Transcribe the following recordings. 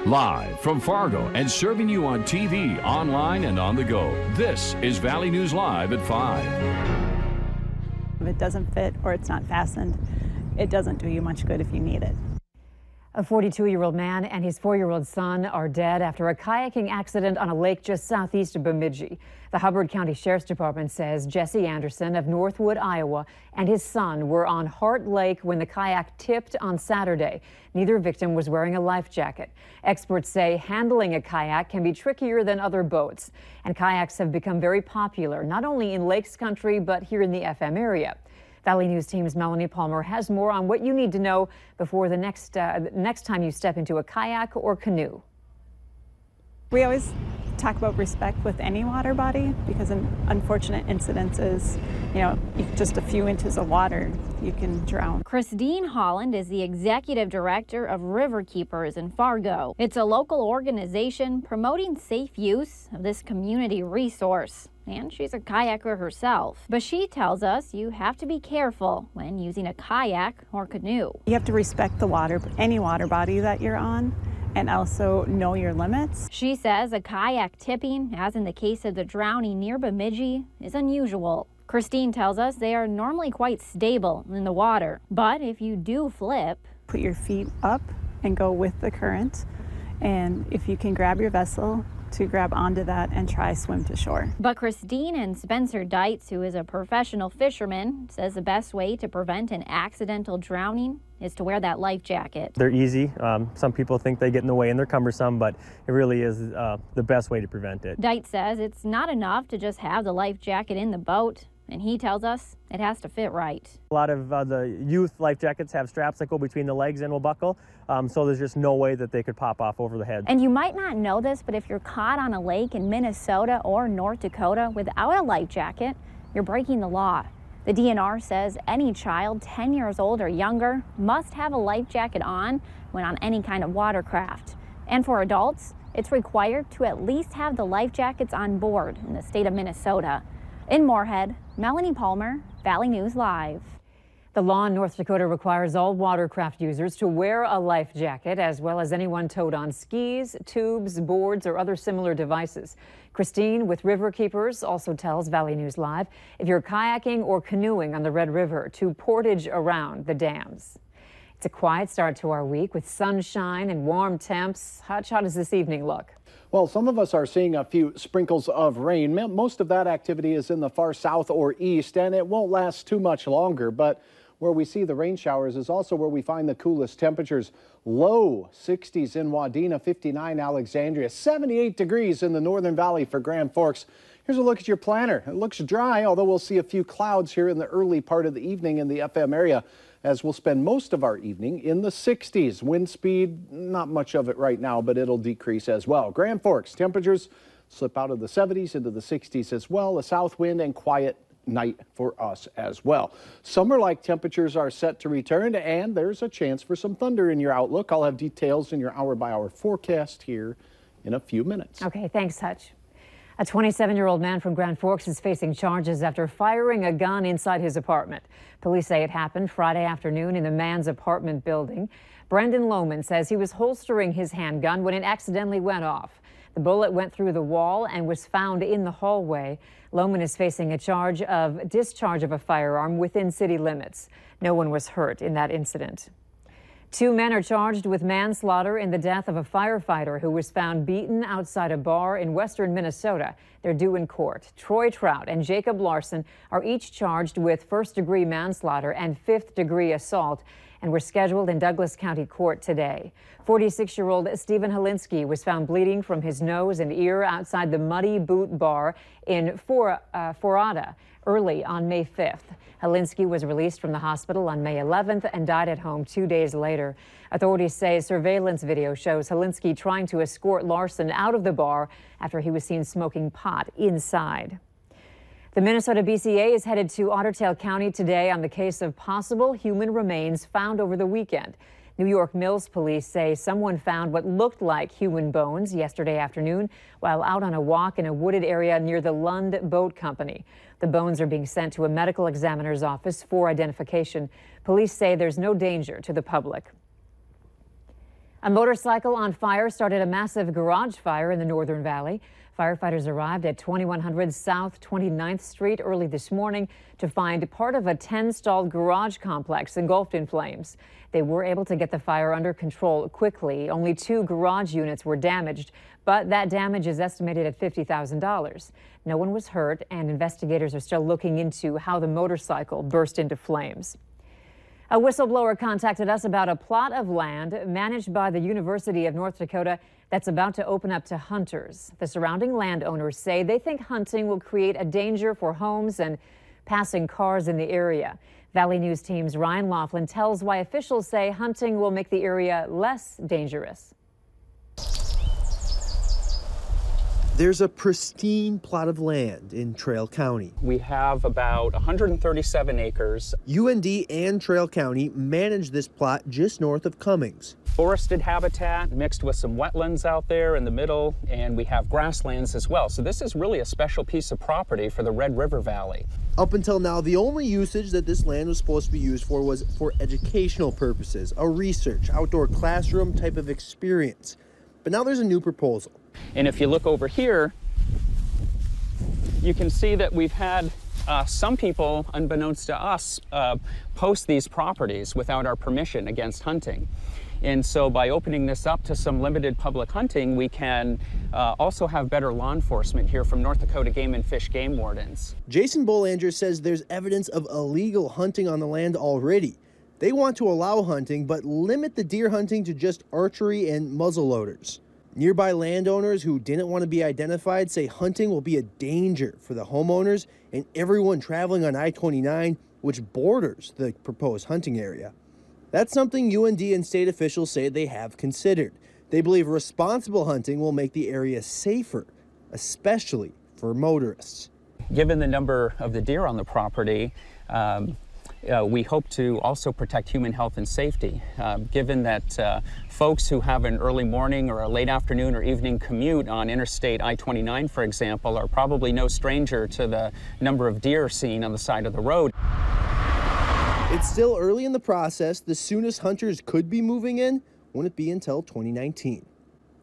Live from Fargo and serving you on TV, online, and on the go, this is Valley News Live at 5. If it doesn't fit or it's not fastened, it doesn't do you much good if you need it. A 42-year-old man and his 4-year-old son are dead after a kayaking accident on a lake just southeast of Bemidji. The Hubbard County Sheriff's Department says Jesse Anderson of Northwood, Iowa, and his son were on Hart Lake when the kayak tipped on Saturday. Neither victim was wearing a life jacket. Experts say handling a kayak can be trickier than other boats, and kayaks have become very popular, not only in Lakes Country, but here in the FM area. Valley News Team's Melanie Palmer has more on what you need to know before the next time you step into a kayak or canoe. We always talk about respect with any water body because an unfortunate incidences, just a few inches of water, you can drown. Christine Holland is the executive director of River Keepers in Fargo. It's a local organization promoting safe use of this community resource. And she's a kayaker herself. But she tells us you have to be careful when using a kayak or canoe. You have to respect the water, any water body that you're on, and also know your limits. She says a kayak tipping, as in the case of the drowning near Bemidji, is unusual. Christine tells us they are normally quite stable in the water, but if you do flip, put your feet up and go with the current, and if you can grab your vessel, to grab onto that and try swim to shore. But Christine and Spencer Deitz, who is a professional fisherman, says the best way to prevent an accidental drowning is to wear that life jacket. They're easy. Some people think they get in the way and they're cumbersome, but it really is the best way to prevent it. Deitz says it's not enough to just have the life jacket in the boat, and he tells us it has to fit right. A lot of the youth life jackets have straps that go between the legs and will buckle, so there's just no way that they could pop off over the head. And you might not know this, but if you're caught on a lake in Minnesota or North Dakota without a life jacket, you're breaking the law. The DNR says any child 10 years old or younger must have a life jacket on when on any kind of watercraft. And for adults, it's required to at least have the life jackets on board in the state of Minnesota. In Moorhead, Melanie Palmer, Valley News Live. The law in North Dakota requires all watercraft users to wear a life jacket, as well as anyone towed on skis, tubes, boards, or other similar devices. Christine with River Keepers also tells Valley News Live if you're kayaking or canoeing on the Red River to portage around the dams. It's a quiet start to our week with sunshine and warm temps. How does this evening look? Well, some of us are seeing a few sprinkles of rain. Most of that activity is in the far south or east, and it won't last too much longer. But where we see the rain showers is also where we find the coolest temperatures. Low 60s in Wadena, 59 Alexandria, 78 degrees in the Northern Valley for Grand Forks. Here's a look at your planner. It looks dry, although we'll see a few clouds here in the early part of the evening in the FM area, as we'll spend most of our evening in the 60s. Wind speed, not much of it right now, but it'll decrease as well. Grand Forks, temperatures slip out of the 70s into the 60s as well. A south wind and quiet night for us as well. Summer-like temperatures are set to return, and there's a chance for some thunder in your outlook. I'll have details in your hour-by-hour forecast here in a few minutes. Okay, thanks, Hutch. A 27-year-old man from Grand Forks is facing charges after firing a gun inside his apartment. Police say it happened Friday afternoon in the man's apartment building. Brendan Lohman says he was holstering his handgun when it accidentally went off. The bullet went through the wall and was found in the hallway. Lohman is facing a charge of discharge of a firearm within city limits. No one was hurt in that incident. 2 men are charged with manslaughter in the death of a firefighter who was found beaten outside a bar in western Minnesota. They're due in court. Troy Trout and Jacob Larson are each charged with first-degree manslaughter and fifth-degree assault and were scheduled in Douglas County Court today. 46-year-old Stephen Holinsky was found bleeding from his nose and ear outside the Muddy Boot Bar in Forada early on May 5th. Holinsky was released from the hospital on May 11th and died at home 2 days later. Authorities say surveillance video shows Holinsky trying to escort Larson out of the bar after he was seen smoking pot inside. The Minnesota BCA is headed to Otter Tail County today on the case of possible human remains found over the weekend. New York Mills police say someone found what looked like human bones yesterday afternoon while out on a walk in a wooded area near the Lund Boat Company. The bones are being sent to a medical examiner's office for identification. Police say there's no danger to the public. A motorcycle on fire started a massive garage fire in the Northern Valley. Firefighters arrived at 2100 South 29th Street early this morning to find part of a 10-stalled garage complex engulfed in flames. They were able to get the fire under control quickly. Only 2 garage units were damaged, but that damage is estimated at $50,000. No one was hurt, and investigators are still looking into how the motorcycle burst into flames. A whistleblower contacted us about a plot of land managed by the University of North Dakota that's about to open up to hunters. The surrounding landowners say they think hunting will create a danger for homes and passing cars in the area. Valley News Team's Ryan Laughlin tells why officials say hunting will make the area less dangerous. There's a pristine plot of land in Trail County. We have about 137 acres. UND and Trail County manage this plot just north of Cummings. Forested habitat mixed with some wetlands out there in the middle, and we have grasslands as well. So this is really a special piece of property for the Red River Valley. Up until now, the only usage that this land was supposed to be used for was for educational purposes, a research, outdoor classroom type of experience. But now there's a new proposal. And if you look over here, you can see that we've had some people, unbeknownst to us, post these properties without our permission against hunting. And so by opening this up to some limited public hunting, we can also have better law enforcement here from North Dakota Game and Fish game wardens. Jason Bolanger says there's evidence of illegal hunting on the land already. They want to allow hunting, but limit the deer hunting to just archery and muzzleloaders. Nearby landowners who didn't want to be identified say hunting will be a danger for the homeowners and everyone traveling on I-29, which borders the proposed hunting area. That's something UND and state officials say they have considered. They believe responsible hunting will make the area safer, especially for motorists. Given the number of the deer on the property, we hope to also protect human health and safety, given that folks who have an early morning or a late afternoon or evening commute on Interstate I-29, for example, are probably no stranger to the number of deer seen on the side of the road. It's still early in the process. The soonest hunters could be moving in wouldn't be until 2019.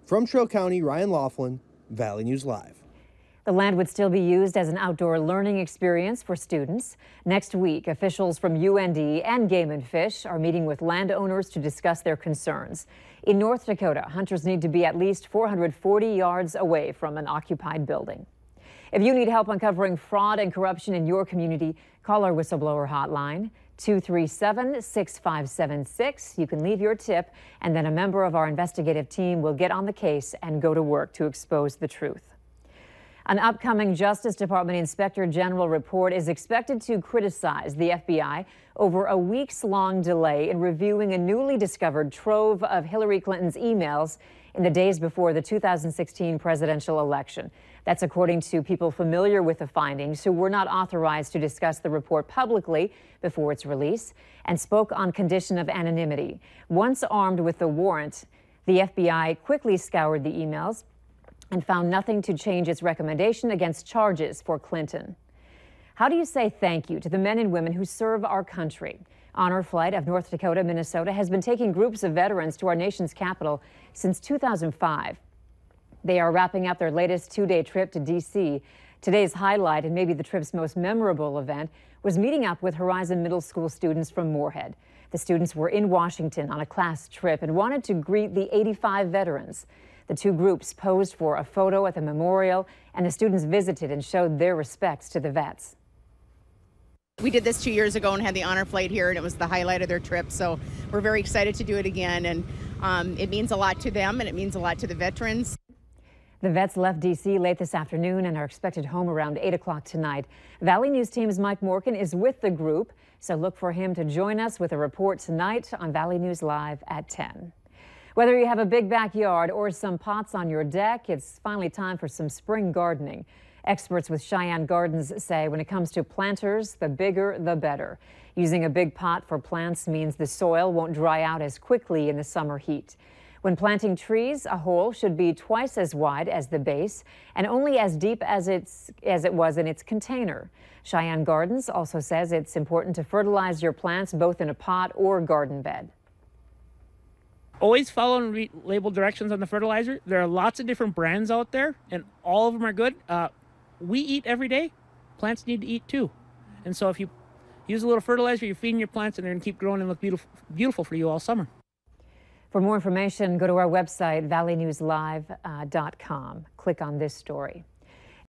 From Trail County, Ryan Laughlin, Valley News Live. The land would still be used as an outdoor learning experience for students. Next week, officials from UND and Game and Fish are meeting with landowners to discuss their concerns. In North Dakota, hunters need to be at least 440 yards away from an occupied building. If you need help uncovering fraud and corruption in your community, call our whistleblower hotline, 237-6576. You can leave your tip, and then a member of our investigative team will get on the case and go to work to expose the truth. An upcoming Justice Department Inspector General report is expected to criticize the FBI over a weeks-long delay in reviewing a newly discovered trove of Hillary Clinton's emails in the days before the 2016 presidential election. That's according to people familiar with the findings who were not authorized to discuss the report publicly before its release and spoke on condition of anonymity. Once armed with the warrant, the FBI quickly scoured the emails and found nothing to change its recommendation against charges for Clinton. How do you say thank you to the men and women who serve our country? Honor Flight of North Dakota, Minnesota has been taking groups of veterans to our nation's capital since 2005. They are wrapping up their latest 2-day trip to D.C. Today's highlight, and maybe the trip's most memorable event, was meeting up with Horizon Middle School students from Moorhead. The students were in Washington on a class trip and wanted to greet the 85 veterans. The two groups posed for a photo at the memorial, and the students visited and showed their respects to the vets. We did this 2 years ago and had the honor flight here, and it was the highlight of their trip. So we're very excited to do it again, and it means a lot to them, and it means a lot to the veterans. The vets left D.C. late this afternoon and are expected home around 8 o'clock tonight. Valley News Team's Mike Morgan is with the group, so look for him to join us with a report tonight on Valley News Live at 10. Whether you have a big backyard or some pots on your deck, it's finally time for some spring gardening. Experts with Cheyenne Gardens say when it comes to planters, the bigger the better. Using a big pot for plants means the soil won't dry out as quickly in the summer heat. When planting trees, a hole should be twice as wide as the base and only as deep as it was in its container. Cheyenne Gardens also says it's important to fertilize your plants both in a pot or garden bed. Always follow and read label directions on the fertilizer. There are lots of different brands out there, and all of them are good. We eat every day. Plants need to eat too. And so if you use a little fertilizer, you're feeding your plants, and they're going to keep growing and look beautiful for you all summer. For more information, go to our website, valleynewslive.com. Click on this story.